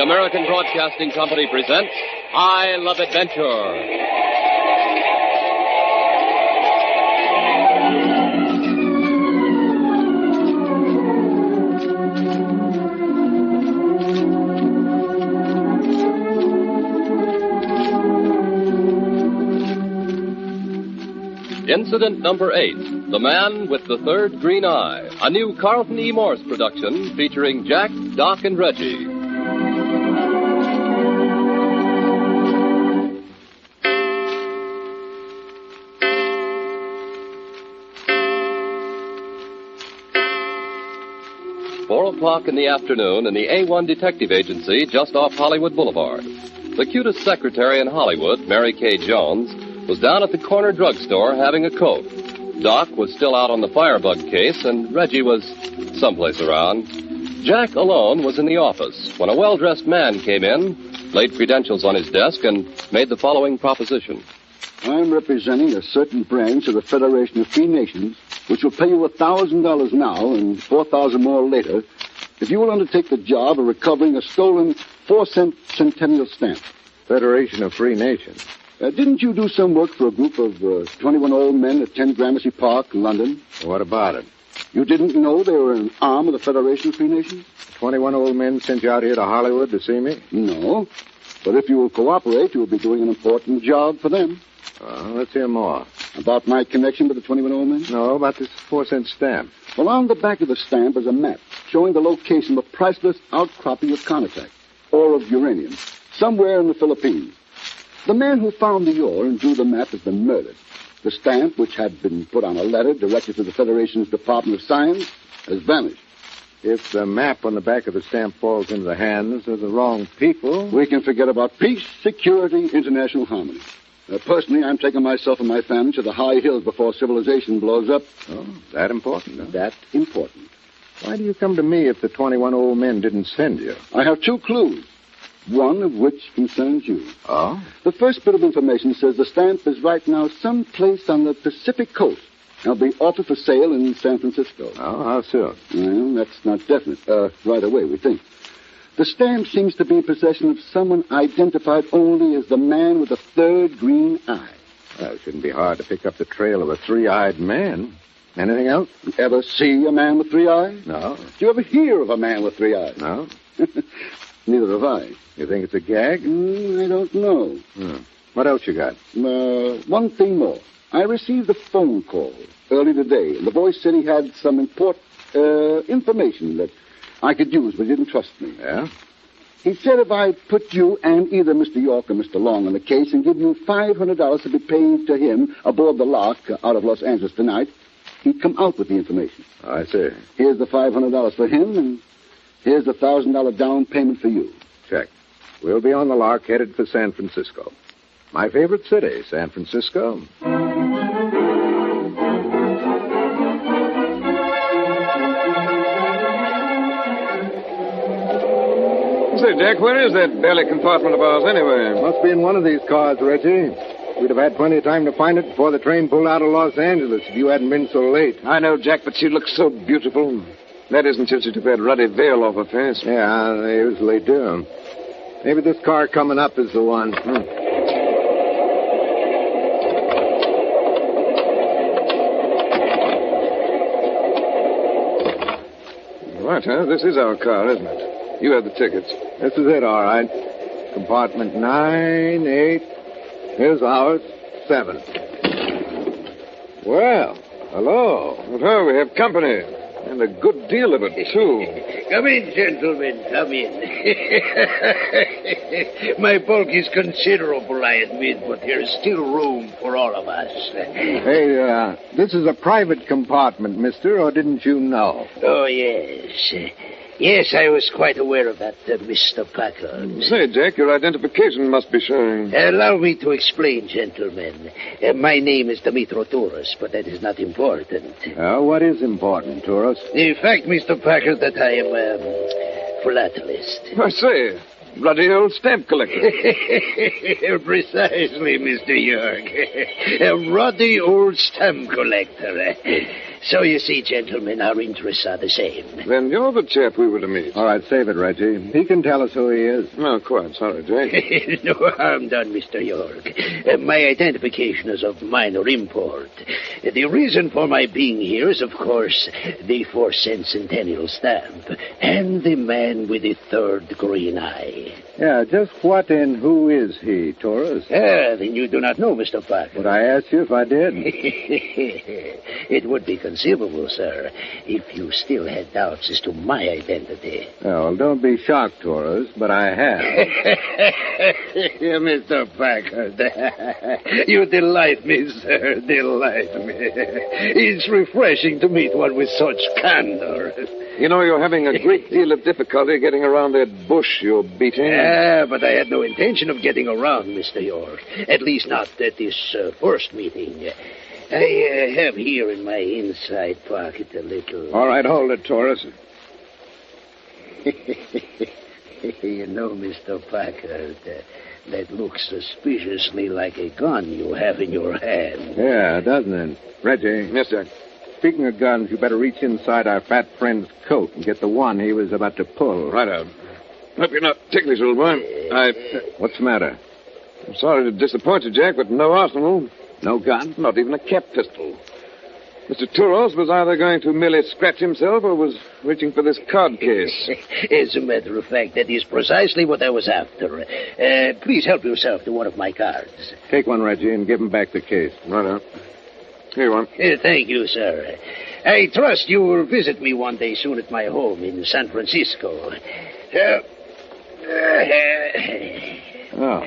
American Broadcasting Company presents I Love Adventure. Incident number 8, The Man with the Third Green Eye, a new Carlton E. Morse production featuring Jack, Doc, and Reggie. Four o'clock in the afternoon in the A1 Detective Agency just off Hollywood Boulevard. The cutest secretary in Hollywood, Mary Kay Jones, was down at the corner drugstore having a Coke. Doc was still out on the firebug case, and Reggie was someplace around. Jack alone was in the office when a well-dressed man came in, laid credentials on his desk, and made the following proposition. I'm representing a certain branch of the Federation of Free Nations, which will pay you $1,000 now and $4,000 more later if you will undertake the job of recovering a stolen 4-cent centennial stamp. Federation of Free Nations. Didn't you do some work for a group of 21 old men at 10 Gramercy Park, London? What about it? You didn't know they were an arm of the Federation of Free Nations? 21 old men sent you out here to Hollywood to see me? No. But if you will cooperate, you'll be doing an important job for them. Let's hear more. About my connection with the 21 old men? No, about this 4-cent stamp. Well, on the back of the stamp is a map showing the location of a priceless outcropping of conatact, ore of uranium, somewhere in the Philippines. The man who found the ore and drew the map has been murdered. The stamp, which had been put on a letter directed to the Federation's Department of Science, has vanished. If the map on the back of the stamp falls into the hands of the wrong people... we can forget about peace, security, international harmony. Personally, I'm taking myself and my family to the high hills before civilization blows up. Oh, that important, huh? That important. Why do you come to me if the 21 old men didn't send you? I have two clues, one of which concerns you. Oh? The first bit of information says the stamp is right now someplace on the Pacific coast. It'll be offered for sale in San Francisco. Oh, how soon? Well, that's not definite. Right away, we think. The stamp seems to be in possession of someone identified only as the man with the third green eye. Well, it shouldn't be hard to pick up the trail of a three-eyed man. Anything else? You ever see a man with three eyes? No. Did you ever hear of a man with three eyes? No. Neither have I. You think it's a gag? I don't know. What else you got? One thing more. I received a phone call early today, and the voice said he had some important information that I could use, but he didn't trust me. Yeah? He said if I put you and either Mr. York or Mr. Long on the case and give you $500 to be paid to him aboard the Lark out of Los Angeles tonight, he'd come out with the information. I see. Here's the $500 for him, and here's the $1,000 down payment for you. Check. We'll be on the Lark headed for San Francisco. My favorite city, San Francisco. Say, Jack, where is that belly compartment of ours anyway? Must be in one of these cars, Reggie. We'd have had plenty of time to find it before the train pulled out of Los Angeles if you hadn't been so late. I know, Jack, but she looks so beautiful. That isn't till she took that ruddy veil off her face. Yeah, they usually do. Maybe this car coming up is the one. Right, huh? This is our car, isn't it? You have the tickets. This is it, all right. Compartment 9, 8. Here's ours, 7. Well, hello. Oh, we have company. And a good deal of it, too. Come in, gentlemen, come in. My bulk is considerable, I admit, but there's still room for all of us. Hey, this is a private compartment, mister, or didn't you know? Oh, yes. Yes, I was quite aware of that, Mr. Packard. Say, Jack, your identification must be showing. Allow me to explain, gentlemen. My name is Dimitro Touros, but that is not important. What is important, Touros? The fact, Mr. Packard, that I am a philatelist. I say, ruddy old stamp collector. Precisely, Mr. York. A ruddy old stamp collector. So you see, gentlemen, our interests are the same. Then you're the chap we were to meet. All right, save it, Reggie. He can tell us who he is. Oh, quite sorry, Jack. No harm done, Mr. York. My identification is of minor import. The reason for my being here is, of course, the 4-cent centennial stamp and the man with the third green eye. Yeah, just what and who is he, Torres? Then you do not know, Mr. Parker. Would I ask you if I did? It would be conceivable, sir, if you still had doubts as to my identity. Oh, well, don't be shocked, Torres, but I have. Mr. Packard, you delight me, sir, delight me. It's refreshing to meet one with such candor. You know, you're having a great deal of difficulty getting around that bush you're beating. But I had no intention of getting around, Mr. York. At least not at this first meeting. I have here in my inside pocket a little... All right, hold it, Torres. You know, Mr. Packard, that looks suspiciously like a gun you have in your hand. Yeah, doesn't it? Reggie. Yes, Jack. Speaking of guns, you better reach inside our fat friend's coat and get the one he was about to pull. Right out. Hope you're not ticklish, old boy. What's the matter? I'm sorry to disappoint you, Jack, but no arsenal. No gun? Not even a cap pistol. Mr. Touros was either going to merely scratch himself or was reaching for this card case. As a matter of fact, that is precisely what I was after. Please help yourself to one of my cards. Take one, Reggie, and give him back the case. Right out. Here you are. Thank you, sir. I trust you will visit me one day soon at my home in San Francisco. Oh,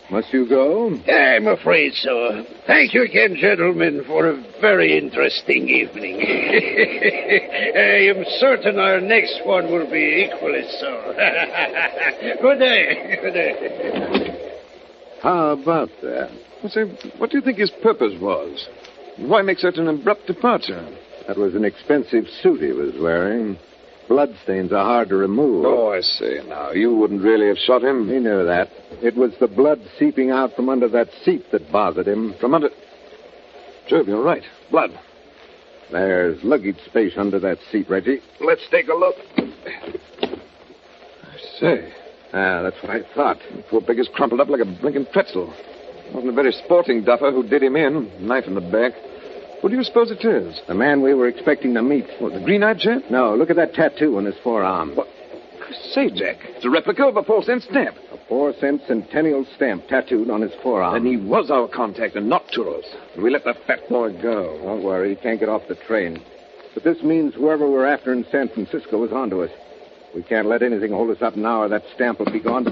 must you go? I'm afraid so. Thank you again, gentlemen, for a very interesting evening. I am certain our next one will be equally so. Good day. Good day. How about that? Well, say, what do you think his purpose was? Why make such an abrupt departure? That was an expensive suit he was wearing. Bloodstains are hard to remove. Oh, I see. Now, you wouldn't really have shot him. He knew that. It was the blood seeping out from under that seat that bothered him. From under... Jove, you're right. Blood. There's luggage space under that seat, Reggie. Let's take a look. I say. That's what I thought. Poor pig is crumpled up like a blinking pretzel. Wasn't a very sporting duffer who did him in. Knife in the back. Who do you suppose it is? The man we were expecting to meet. What, the green-eyed chap? No, look at that tattoo on his forearm. What? Say, Jack, it's a replica of a 4-cent stamp. A 4-cent centennial stamp tattooed on his forearm. Then he was our contact and not Touros. And we let the fat boy go. Don't worry, he can't get off the train. But this means whoever we're after in San Francisco is onto us. We can't let anything hold us up now or that stamp will be gone.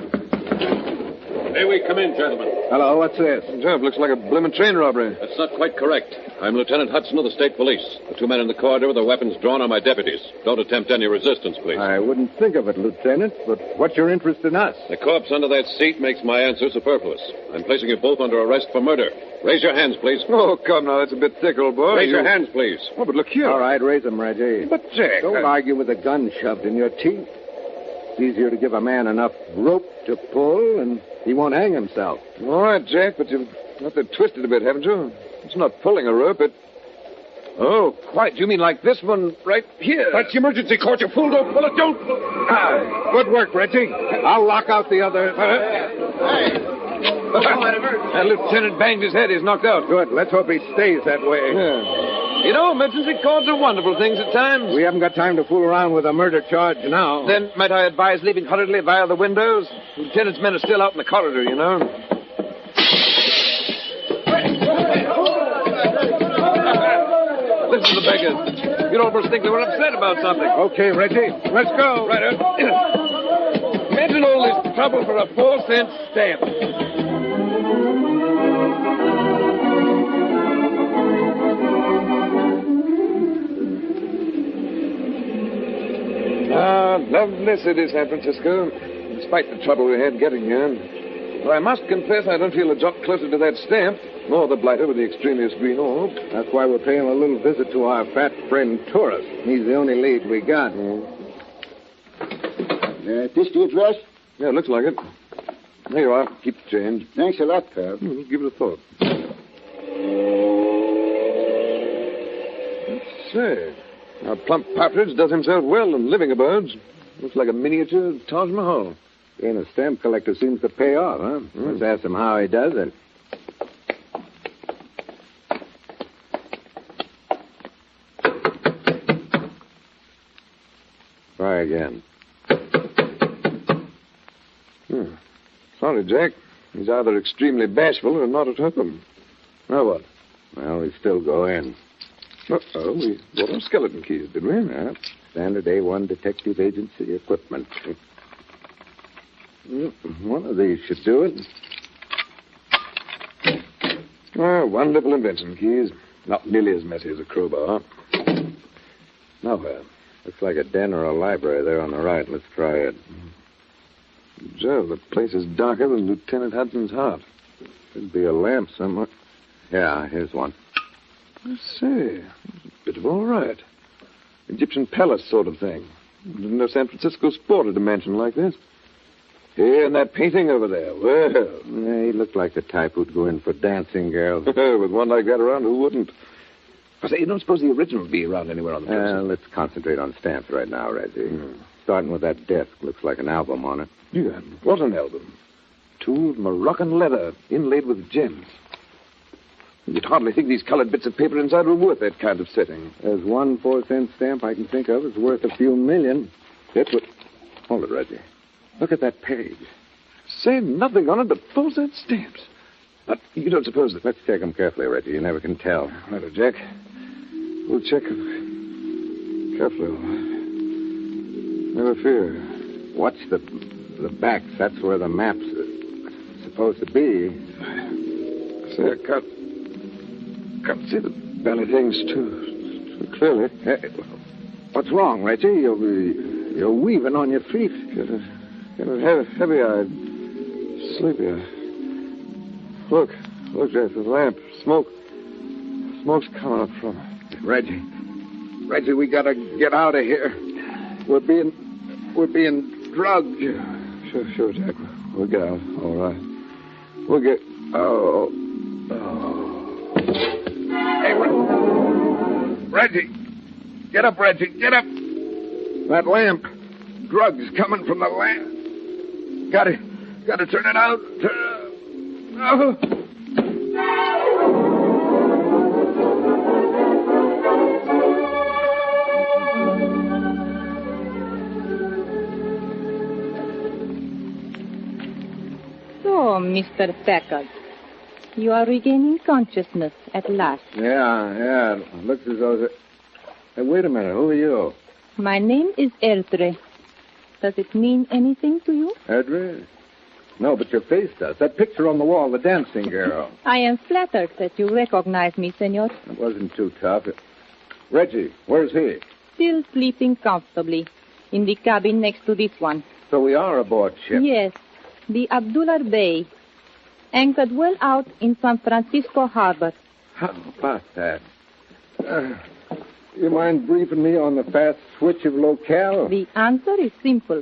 May we come in, gentlemen? Hello, what's this? Jove, looks like a bloomin' train robbery. That's not quite correct. I'm Lieutenant Hudson of the State Police. The two men in the corridor with their weapons drawn are my deputies. Don't attempt any resistance, please. I wouldn't think of it, Lieutenant, but what's your interest in us? The corpse under that seat makes my answer superfluous. I'm placing you both under arrest for murder. Raise your hands, please. Oh, come now, that's a bit thick, old boy. Raise your hands, please. Oh, but look here. All right, raise them, Reggie. But, Jack... Don't argue with a gun shoved in your teeth. It's easier to give a man enough rope to pull, and he won't hang himself. All right, Jack, but you've got that twisted a bit, haven't you? It's not pulling a rope, Oh, quite. You mean like this one right here? That's the emergency cord. You fool. Don't pull it. Don't. Good work, Reggie. I'll lock out the other. That lieutenant banged his head. He's knocked out. Good. Let's hope he stays that way. Yeah. You know, emergency cords are wonderful things at times. We haven't got time to fool around with a murder charge now. Then might I advise leaving hurriedly via the windows? The lieutenant's men are still out in the corridor, you know. Listen to the beggars. You'd almost think they were upset about something. Okay, Reggie. Let's go. Right. Imagine all this trouble for a 4-cent stamp. Lovely city, San Francisco, despite the trouble we had getting here. But I must confess I don't feel a jot closer to that stamp, nor the blighter with the extremest green orb. That's why we're paying a little visit to our fat friend Taurus. He's the only lead we got. This the address? Yeah, looks like it. There you are. Keep the change. Thanks a lot, Perv. Give it a thought. Let's Say, our plump partridge does himself well in living abodes. Looks like a miniature Taj Mahal. Being a stamp collector seems to pay off, huh? Let's ask him how he does it. Try again. Sorry, Jack. He's either extremely bashful or not at home. Now what? Well, we still go in. Uh-oh, we bought our skeleton keys, did we? Yeah. Standard A1 detective agency equipment. One of these should do it. Well, one little invention, Keys. Not nearly as messy as a crowbar. Now where? Looks like a den or a library there on the right. Let's try it. Joe, the place is darker than Lieutenant Hudson's heart. Could be a lamp somewhere. Yeah, here's one. I say, it's a bit of all right. Egyptian palace sort of thing. Didn't know San Francisco sported a mansion like this. Here, and that painting over there. Well. Yeah, he looked like the type who'd go in for dancing girls. With one like that around, who wouldn't? I say, you don't suppose the original would be around anywhere on the premises? Let's concentrate on stamps right now, Reggie. Starting with that desk. Looks like an album on it. Yeah, what an album. Tooled Moroccan leather, inlaid with gems. You'd hardly think these colored bits of paper inside were worth that kind of setting. There's one 4-cent stamp I can think of that's worth a few million. That's what... Hold it, Reggie. Look at that page. Say nothing on it but 4-cent stamps. But you don't suppose that... Let's check them carefully, Reggie. You never can tell. Righto, Jack. We'll check them carefully. Never fear. Watch the backs. That's where the map's supposed to be. Say, I can't see the belly things too clearly. What's wrong, Reggie? You're weaving on your feet. Getting heavy-eyed, sleepy. Look, Jack, the lamp, smoke's coming up from it. Reggie, we gotta get out of here. We're being drugged. Sure, Jack. We'll get out. All right. We'll get... Oh. Hey, Reggie. Get up, Reggie. Get up. That lamp. Drugs coming from the lamp. Gotta turn it out. Oh. So, Mr. Packard, you are regaining consciousness at last. Yeah. It looks as though... Hey, wait a minute. Who are you? My name is Erdre. Does it mean anything to you? Edred? No, but your face does. That picture on the wall, the dancing girl. I am flattered that you recognize me, senor. It wasn't too tough. Reggie, where's he? Still sleeping comfortably in the cabin next to this one. So we are aboard ship. Yes, the Abdullah Bay, anchored well out in San Francisco Harbor. How about that? You mind briefing me on the fast switch of locale? The answer is simple.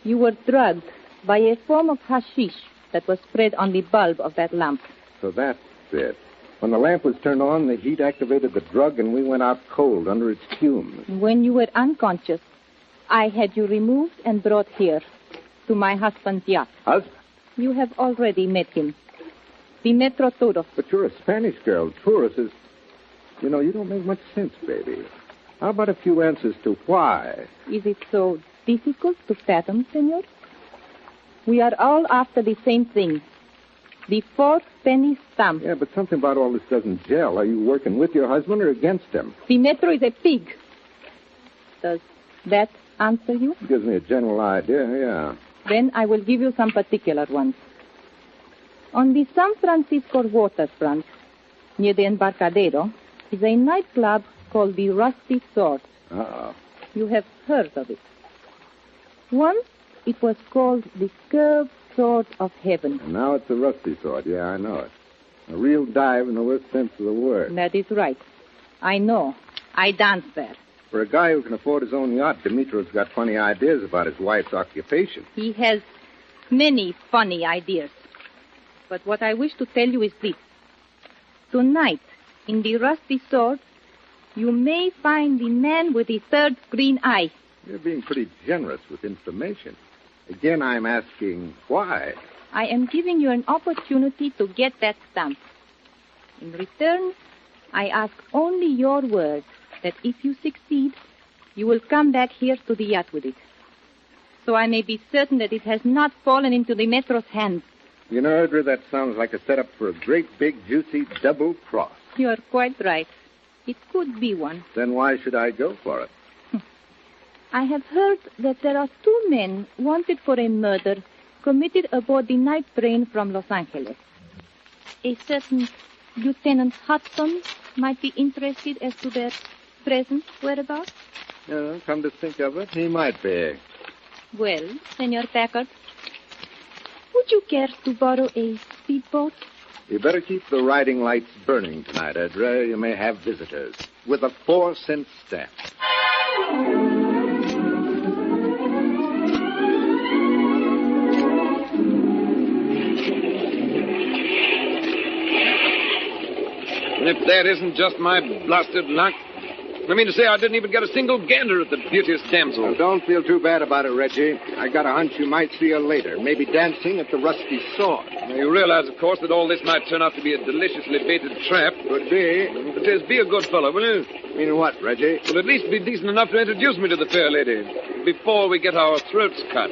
You were drugged by a form of hashish that was spread on the bulb of that lamp. So that's it. When the lamp was turned on, the heat activated the drug, and we went out cold under its fumes. When you were unconscious, I had you removed and brought here, to my husband's yacht. Husband? You have already met him. The Metro Todo. But you're a Spanish girl. Tourist is... You know, you don't make much sense, baby. How about a few answers to why? Is it so difficult to fathom, senor? We are all after the same thing. The 4-penny stamp. Yeah, but something about all this doesn't gel. Are you working with your husband or against him? The Metro is a pig. Does that answer you? Gives me a general idea, yeah. Then I will give you some particular ones. On the San Francisco waterfront, near the Embarcadero, is a nightclub called the Rusty Sword. Uh-oh. You have heard of it. Once it was called the Curved Sword of Heaven. And now it's the Rusty Sword. Yeah, I know it. A real dive in the worst sense of the word. That is right. I know. I dance there. For a guy who can afford his own yacht, Dimitro's got funny ideas about his wife's occupation. He has many funny ideas. But what I wish to tell you is this. Tonight, in the Rusty Sword, you may find the man with the third green eye. You're being pretty generous with information. Again, I'm asking why. I am giving you an opportunity to get that stamp. In return, I ask only your word that if you succeed, you will come back here to the yacht with it. So I may be certain that it has not fallen into the Metro's hands. You know, Audrey, that sounds like a setup for a great, big, juicy double cross. You're quite right. It could be one. Then why should I go for it? I have heard that there are 2 men wanted for a murder committed aboard the night train from Los Angeles. A certain Lieutenant Hudson might be interested as to their present whereabouts. Come to think of it, he might be. Well, Senor Packard, would you care to borrow a speedboat? You better keep the riding lights burning tonight, Edra. You may have visitors. With a 4-cent stamp. If that isn't just my blasted luck. I mean to say, I didn't even get a single gander at the beauteous damsel. Well, don't feel too bad about it, Reggie. I got a hunch you might see her later, maybe dancing at the Rusty Sword. Now, you realize, of course, that all this might turn out to be a deliciously baited trap. Could be. But just be a good fellow, will you? Mean what, Reggie? Well, at least be decent enough to introduce me to the fair lady before we get our throats cut.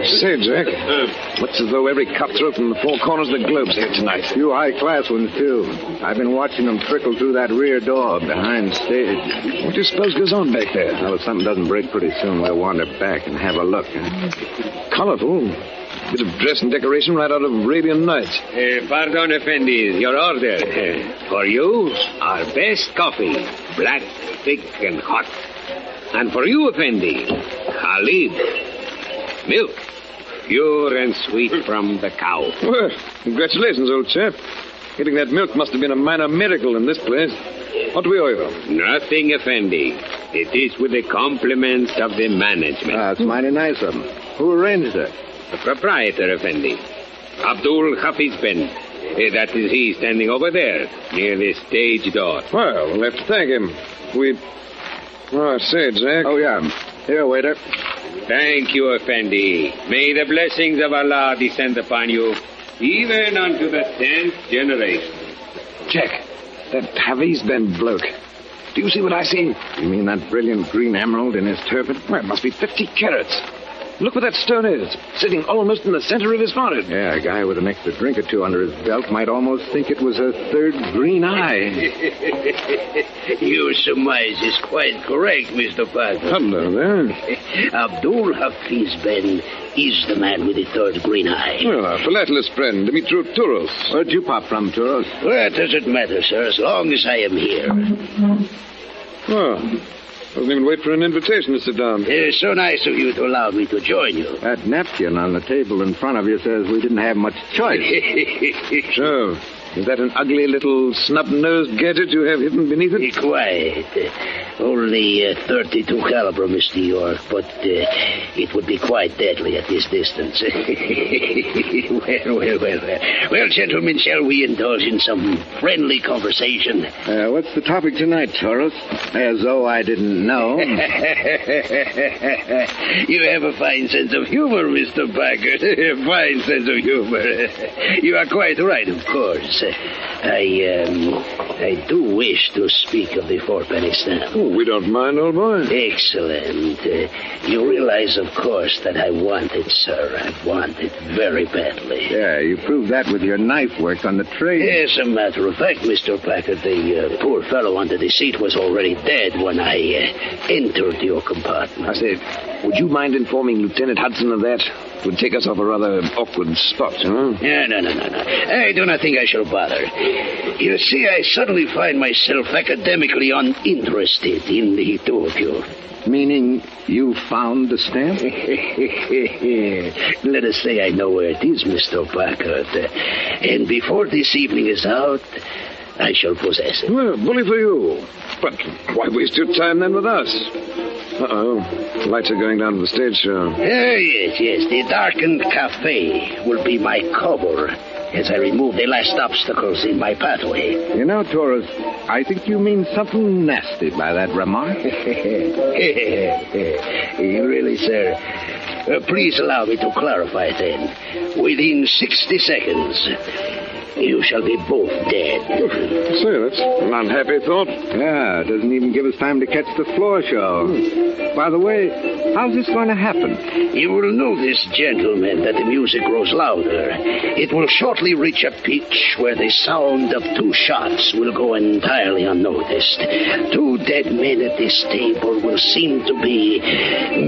Say, Jack, looks as though every cutthroat from the 4 corners of the globe's here tonight. Few high-class ones, too. I've been watching them trickle through that rear door behind stage. What do you suppose goes on back there? Well, if something doesn't break pretty soon, we'll wander back and have a look. Colorful. Bit of dress and decoration right out of Arabian Nights. Pardon, Effendi, your order. For you, our best coffee, black, thick, and hot. And for you, Effendi, Khalid, milk, pure and sweet from the cow. Well, congratulations, old chap. Getting that milk must have been a minor miracle in this place. What do we owe you? Nothing, Effendi. It is with the compliments of the management. That's mighty nice of them. Who arranged it? The proprietor, Effendi. Abdul Hafiz Ben. That is he standing over there, near the stage door. Well, we'll have to thank him. Oh, say, Jack. Oh, yeah. Here, waiter. Thank you, Effendi. May the blessings of Allah descend upon you, even unto the 10th generation. Jack, that Hafiz Ben bloke. Do you see what I see? You mean that brilliant green emerald in his turban? Well, it must be 50 carats. Look where that stone is, sitting almost in the center of his forehead. Yeah, a guy with an extra drink or two under his belt might almost think it was a third green eye. Your surmise is quite correct, Mr. Parker. Hello there. Abdul Hafiz Ben is the man with the third green eye. Well, our philatelist friend, Dimitri Touros. Where'd you pop from, Touros? What does it matter, sir, as long as I am here? Oh, doesn't even wait for an invitation to sit down. It's so nice of you to allow me to join you. That napkin on the table in front of you says we didn't have much choice. So, is that an ugly little snub-nosed gadget you have hidden beneath it? Be quiet. Only 32 caliber, Mr. York, but it would be quite deadly at this distance. Well, gentlemen, shall we indulge in some friendly conversation? What's the topic tonight, Touros? As though I didn't know. You have a fine sense of humor, Mr. Packard. A fine sense of humor. You are quite right, of course. I do wish to speak of the 4-penny stamp. Oh, we don't mind, old boy. Excellent. You realize, of course, that I want it, sir. I want it very badly. Yeah, you proved that with your knife work on the tray. As a matter of fact, Mr. Packard, the poor fellow under the seat was already dead when I entered your compartment. I said, would you mind informing Lieutenant Hudson of that? It would take us off a rather awkward spot, huh? No. I do not think I shall bother. You see, I suddenly find myself academically uninterested in the two of you. Meaning you found the stamp? Let us say I know where it is, Mr. Packard. And before this evening is out, I shall possess it. Well, bully for you. But why waste your time then with us? Uh-oh. Lights are going down to the stage show. Yes. The darkened cafe will be my cover as I remove the last obstacles in my pathway. You know, Torres, I think you mean something nasty by that remark. Really, sir. Please allow me to clarify then. Within 60 seconds, you shall be both dead. Say, that's an unhappy thought. Yeah, it doesn't even give us time to catch the floor show. By the way, how's this going to happen? You will notice, gentlemen, that the music grows louder. It will shortly reach a pitch where the sound of 2 shots will go entirely unnoticed. 2 dead men at this table will seem to be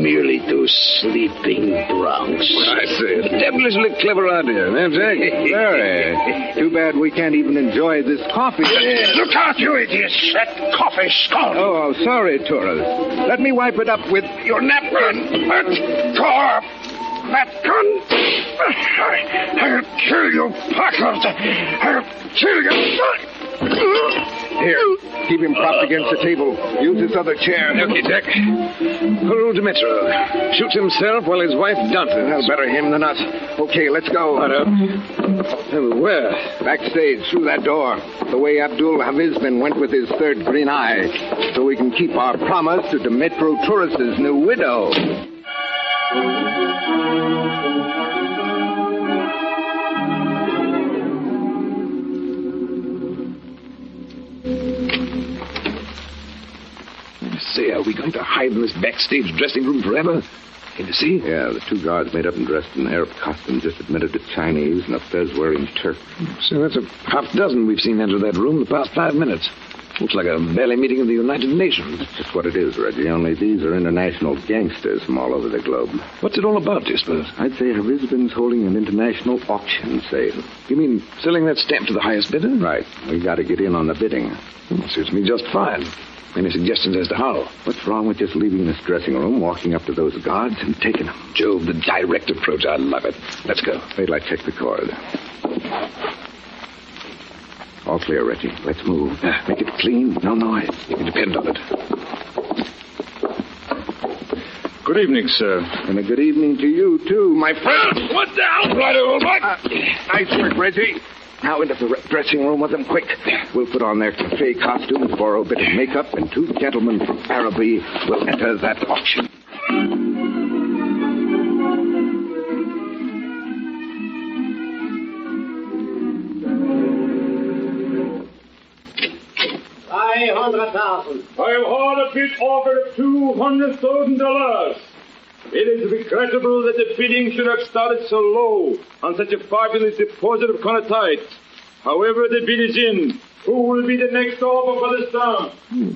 merely 2 sleeping drunks. I say, a devilishly clever idea, eh, Jack? Very. Too bad we can't even enjoy this coffee. Look out, you idiots! That coffee scalding. Oh, sorry, Torres. Let me wipe it up with your napkin. Let go of that gun! I'll kill you, Packard! I'll kill you! Here, keep him propped against the table. Use this other chair. Okay, Jack. Poor old Dimitro. Shoots himself while his wife dances. Well, better him than us. Okay, let's go. Where? Backstage, through that door. The way Abdul Havizbin went with his 3rd green eye. So we can keep our promise to Dimitro Torres' new widow. Say, are we going to hide in this backstage dressing room forever? Can you see? Yeah, the 2 guards made up and dressed in Arab costume just admitted a Chinese and a fez-wearing Turk. So that's a half dozen we've seen enter that room in the past 5 minutes. Looks like a belly meeting of the United Nations. That's just what it is, Reggie, only these are international gangsters from all over the globe. What's it all about, do you suppose? I'd say Havizbin's holding an international auction sale. You mean selling that stamp to the highest bidder? Right. We got to get in on the bidding. Suits me just fine. Any suggestions as to how? What's wrong with just leaving this dressing room, walking up to those guards, and taking them? Jove, the direct approach. I love it. Let's go. Wait till I check the cord. All clear, Reggie. Let's move. Make it clean, no noise. You can depend on it. Good evening, sir. And a good evening to you, too, my friend. What the hell, bloody old boy? Nice work, Reggie. Now into the dressing room with them, quick. We'll put on their cafe costumes, borrow a bit of makeup, and 2 gentlemen from Araby will enter that auction. $500,000. I have heard a bid offer of $200,000. It is regrettable that the bidding should have started so low on such a fabulous deposit of conatite. However, the bid is in. Who will be the next offer for the sum?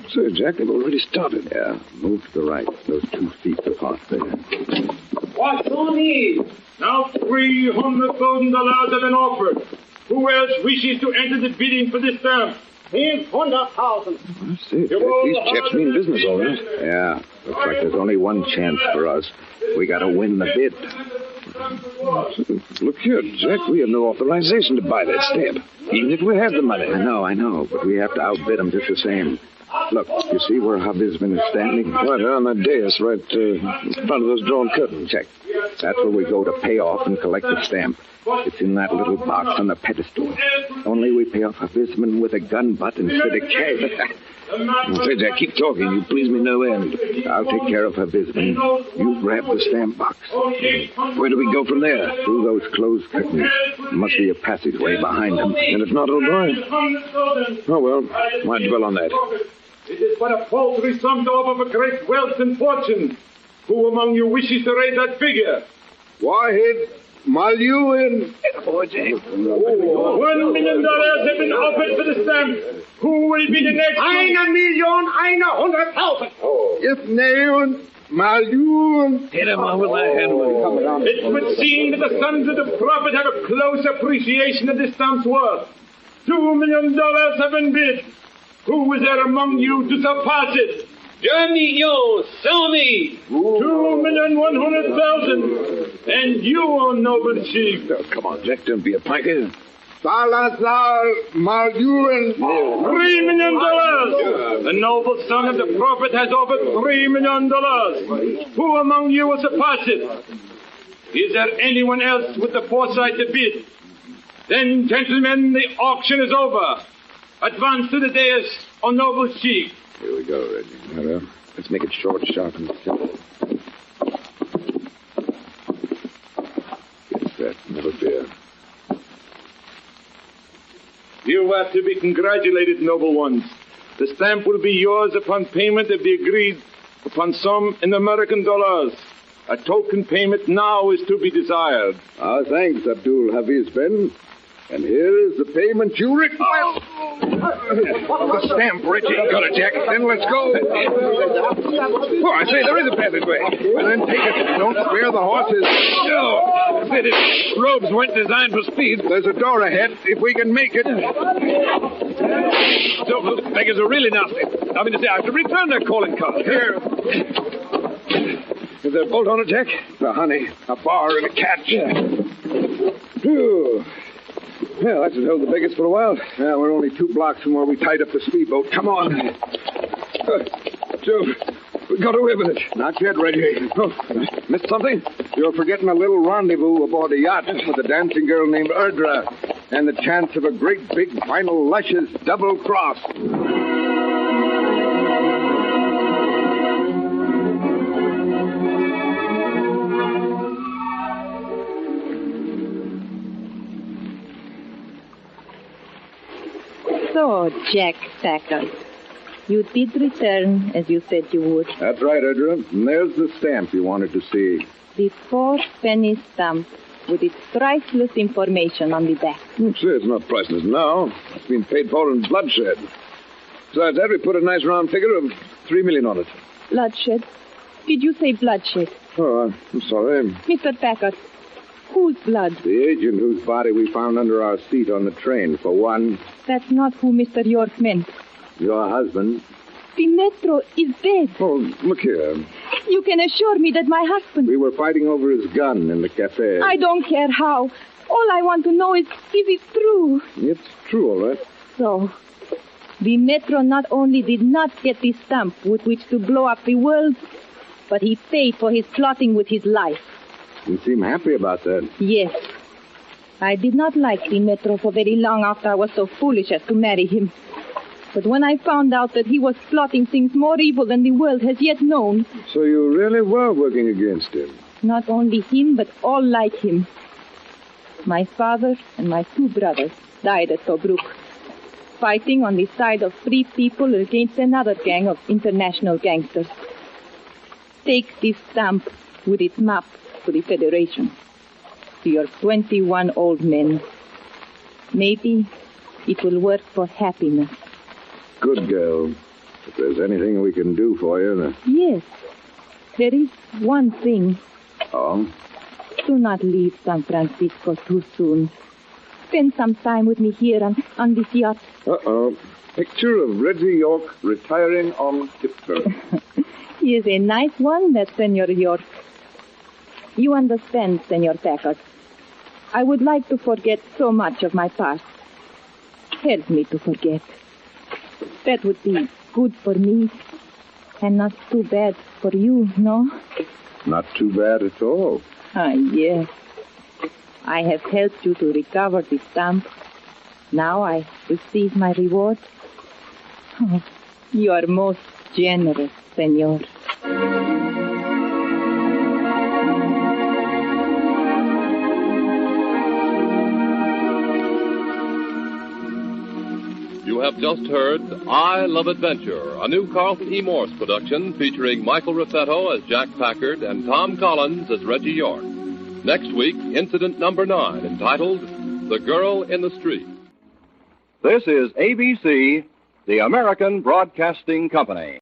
So, Jack, they've already started. Yeah, move to the right. Those 2 feet apart there. What's on it? Now $300,000 have been offered. Who else wishes to enter the bidding for this stamp? Here's 100,000. I see. These chaps mean business, all right. Yeah, looks like there's only one chance for us. We got to win the bid. Look here, Jack. We have no authorization to buy that stamp, even if we had the money. I know, but we have to outbid them just the same. Look, you see where Havizbin is standing? Right on that dais, right in front of those drawn curtains. Check. That's where we go to pay off and collect the stamp. It's in that little box on the pedestal. Only we pay off Havizbin with a gun butt instead of cash. Say, Jack, keep talking. You please me no end. I'll take care of Havizbin. You grab the stamp box. Where do we go from there? Through those closed curtains. There must be a passageway behind them. And if not, old boy? Oh, well, why dwell on that? It is but a paltry sum to offer for great wealth and fortune. Who among you wishes to raise that figure? Wahid Malyuin. $1 million have been offered for the stamp. Who will be the next? $100,000. Isnaun Malyun. Hit him on with my hand. It would seem that the sons of the prophet have a close appreciation of this stamp's worth. $2 million have been bid. Who is there among you to surpass it? 2 million, 2,100,000. And you, O noble chief. Oh, come on, Jack, don't be a piker. Salazar Malduran. $3 million. The noble son of the prophet has offered $3 million. Who among you will surpass it? Is there anyone else with the foresight to bid? Then, gentlemen, the auction is over. Advance to the dais, O noble chief. Here we go, Reggie. Now, let's make it short, sharp, and simple. Get set. Never fear. You are to be congratulated, noble ones. The stamp will be yours upon payment of the agreed upon sum in American dollars. A token payment now is to be desired. Thanks, Abdul Hafiz Ben. And here is the payment you request. The stamp, Reggie. Got it, Jack. Then let's go. Oh, I say, there is a passageway. Well, then take it. Don't spare the horses. No. This roads weren't designed for speed. There's a door ahead, if we can make it. So, those beggars are really nasty. I mean to say, I have to return their calling card. Here. Is there a bolt on it, Jack? Honey, a bar and a catch. Phew. Well, that should hold the biggest for a while. Yeah, we're only 2 blocks from where we tied up the speedboat. Come on. Joe, we got away with it. Not yet, Reggie. Oh, missed something? You're forgetting a little rendezvous aboard a yacht with a dancing girl named Erdra and the chance of a great big final luscious double cross. So, Jack Packard, you did return as you said you would. That's right, Erdra. And there's the stamp you wanted to see. The 4-penny stamp with its priceless information on the back. It's not priceless now. It's been paid for in bloodshed. Besides that, we put a nice round figure of $3 million on it. Bloodshed? Did you say bloodshed? Oh, I'm sorry. Mr. Packard, whose blood? The agent whose body we found under our seat on the train, for one. That's not who Mr. York meant. Your husband. The Metro is dead. Oh, look here. You can assure me that my husband... We were fighting over his gun in the cafe. I don't care how. All I want to know is it true? It's true, all right. So, the Metro not only did not get the stamp with which to blow up the world, but he paid for his plotting with his life. You seem happy about that. Yes. I did not like the Metro for very long after I was so foolish as to marry him. But when I found out that he was plotting things more evil than the world has yet known... So you really were working against him? Not only him, but all like him. My father and my 2 brothers died at Tobruk, fighting on the side of free people against another gang of international gangsters. Take this stamp with its map to the Federation, to your 21 old men. Maybe it will work for happiness. Good girl. If there's anything we can do for you... then... Yes. There is one thing. Oh? Do not leave San Francisco too soon. Spend some time with me here on this yacht. Uh-oh. Picture of Reggie York retiring on tiptoe. He is a nice one, that Senor York. You understand, Senor Packard. I would like to forget so much of my past. Help me to forget. That would be good for me, and not too bad for you, no? Not too bad at all. Ah, yes. I have helped you to recover the stamp. Now I receive my reward. Oh, you are most generous, Senor. You have just heard I Love Adventure, a new Carlton E. Morse production featuring Michael Raffetto as Jack Packard and Tom Collins as Reggie York. Next week, incident number 9, entitled The Girl in the Street. This is ABC, the American Broadcasting Company.